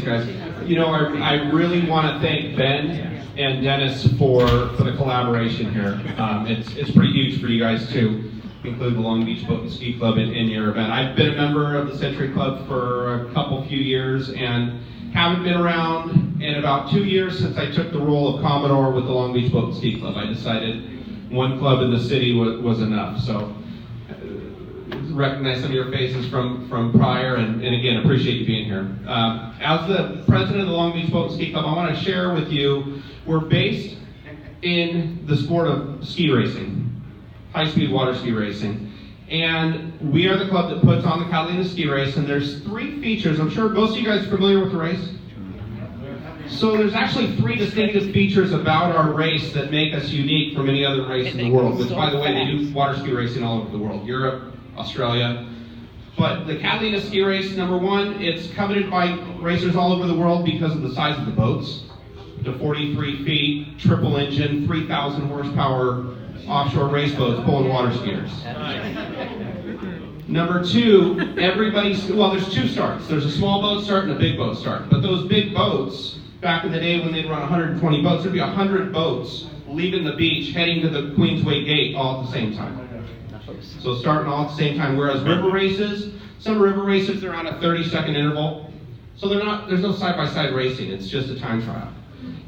Thanks, guys. You know, I really want to thank Ben and Dennis for the collaboration here. It's pretty huge for you guys to include the Long Beach Boat and Ski Club in your event. I've been a member of the Century Club for a few years and haven't been around in about 2 years since I took the role of Commodore with the Long Beach Boat and Ski Club. I decided one club in the city was enough. So recognize some of your faces from prior, and again, appreciate you being here. As the president of the Long Beach Boat and Ski Club, I want to share with you, we're based in the sport of ski racing, high-speed water ski racing, and we are the club that puts on the Catalina ski race, and there's 3 features. I'm sure most of you guys are familiar with the race. So there's actually 3 distinctive features about our race that make us unique from any other race in the world, which, by the way, they do water ski racing all over the world, Europe, Australia. But the Catalina ski race, number 1, it's coveted by racers all over the world because of the size of the boats. To 43 feet, triple engine, 3,000 horsepower offshore race boats pulling water skiers. Number 2, there's 2 starts. There's a small boat start and a big boat start. But those big boats, back in the day when they'd run 120 boats, there'd be 100 boats leaving the beach, heading to the Queensway Gate all at the same time. So starting all at the same time, whereas river races, some river races, they're on a 30-second interval. So there's no side-by-side racing, it's just a time trial.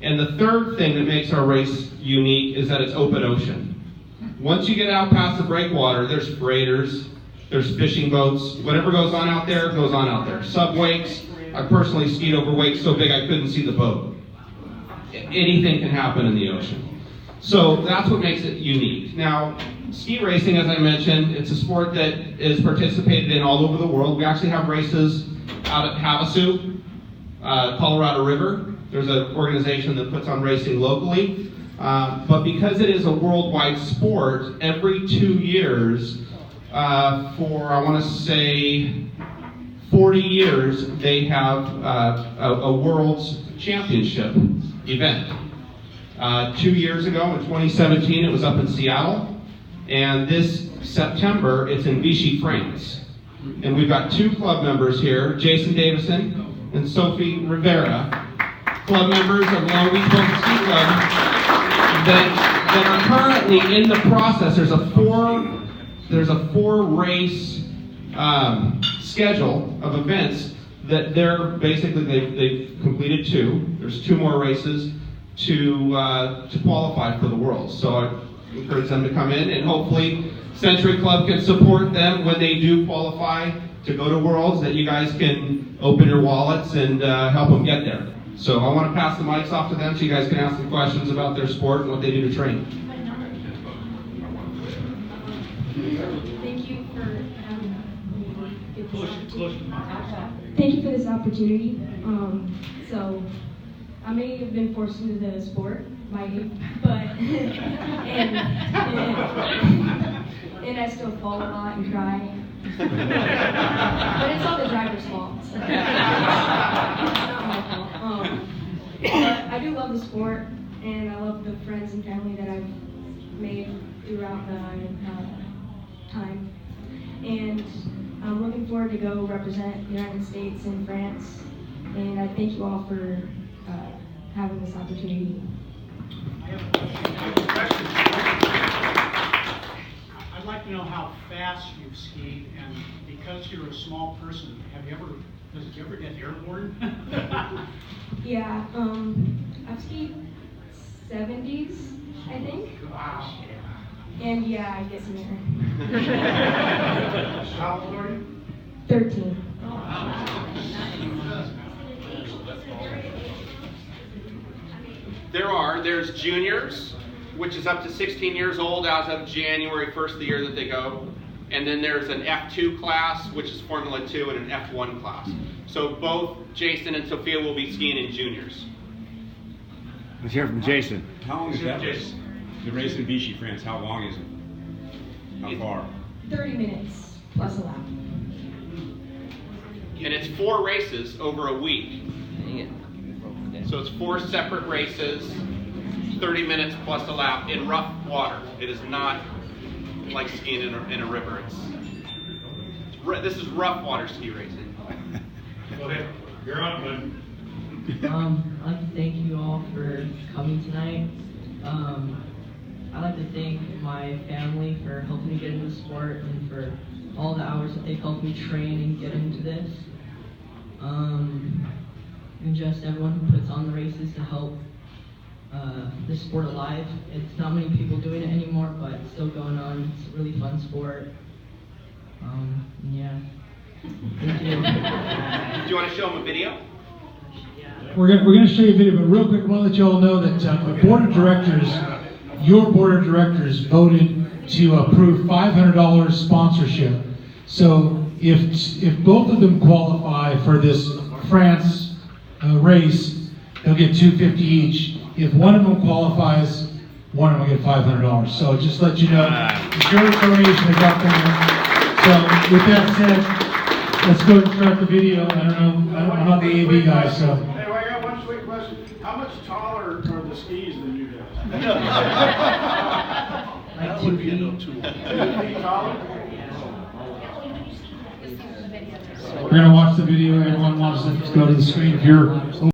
And the third thing that makes our race unique is that it's open ocean. Once you get out past the breakwater, there's freighters, there's fishing boats, whatever goes on out there, goes on out there. Subwakes, I personally skied over wakes so big I couldn't see the boat. Anything can happen in the ocean. So that's what makes it unique. Now, ski racing, as I mentioned, it's a sport that is participated in all over the world. We actually have races out at Havasu, Colorado River. There's an organization that puts on racing locally. But because it is a worldwide sport, every 2 years, for I want to say 40 years, they have a World's Championship event. 2 years ago, in 2017, it was up in Seattle. And this September, it's in Vichy, France. And we've got 2 club members here, Jason Davison and Sophie Rivera, club members of Long Beach Boat and Ski Club, that are currently in the process. There's a 4-race schedule of events that they've completed 2. There's 2 more races to qualify for the Worlds. So I encourage them to come in, and hopefully Century Club can support them when they do qualify to go to Worlds, that you guys can open your wallets and help them get there. So I want to pass the mics off to them so you guys can ask them questions about their sport and what they do to train. Thank you for Thank you for this opportunity. So I may have been forced into the sport by you, but and I still fall a lot and cry. But it's all the driver's fault. So. It's not my fault. But I do love the sport, and I love the friends and family that I've made throughout the time. And I'm looking forward to go represent the United States and France. And I thank you all for having this opportunity. I'd like to know how fast you've skied, and because you're a small person, did you ever get airborne? Yeah, I've skied 70s, I think. Wow. And yeah, I get some air. How old are you? 13. There's juniors, which is up to 16 years old as of January 1st, the year that they go. And then there's an F2 class, which is Formula 2, and an F1 class. So both Jason and Sophia will be skiing in juniors. Let's hear from Jason. How long is that race? The race in Vichy, France, how long is it? How far? 30 minutes plus a lap. And it's 4 races over a week. So it's 4 separate races, 30 minutes plus a lap in rough water. It is not like skiing in a river. This is rough water ski racing. Go ahead. You're on, bud. I'd like to thank you all for coming tonight. I'd like to thank my family for helping me get into the sport and for all the hours that they've helped me train and get into this. And just everyone who puts on the races to help this sport alive. It's not many people doing it anymore, but it's still going on. It's a really fun sport. Yeah. Thank you. Do you want to show them a video? We're gonna show you a video, but real quick, I want to let you all know that the board of directors, your board of directors, voted to approve $500 sponsorship. So if both of them qualify for this France race, they'll get $250 each. If one of them qualifies, one of them will get $500. So just let you know, it's your donation they got there. So with that said, let's go and start the video. I don't know, I'm not the AV guy, so. Hey, I got one quick question. How much taller are the skis than you guys? Like 2 feet. 2 feet taller? We're going to watch the video. Everyone wants to go to the screen. If you're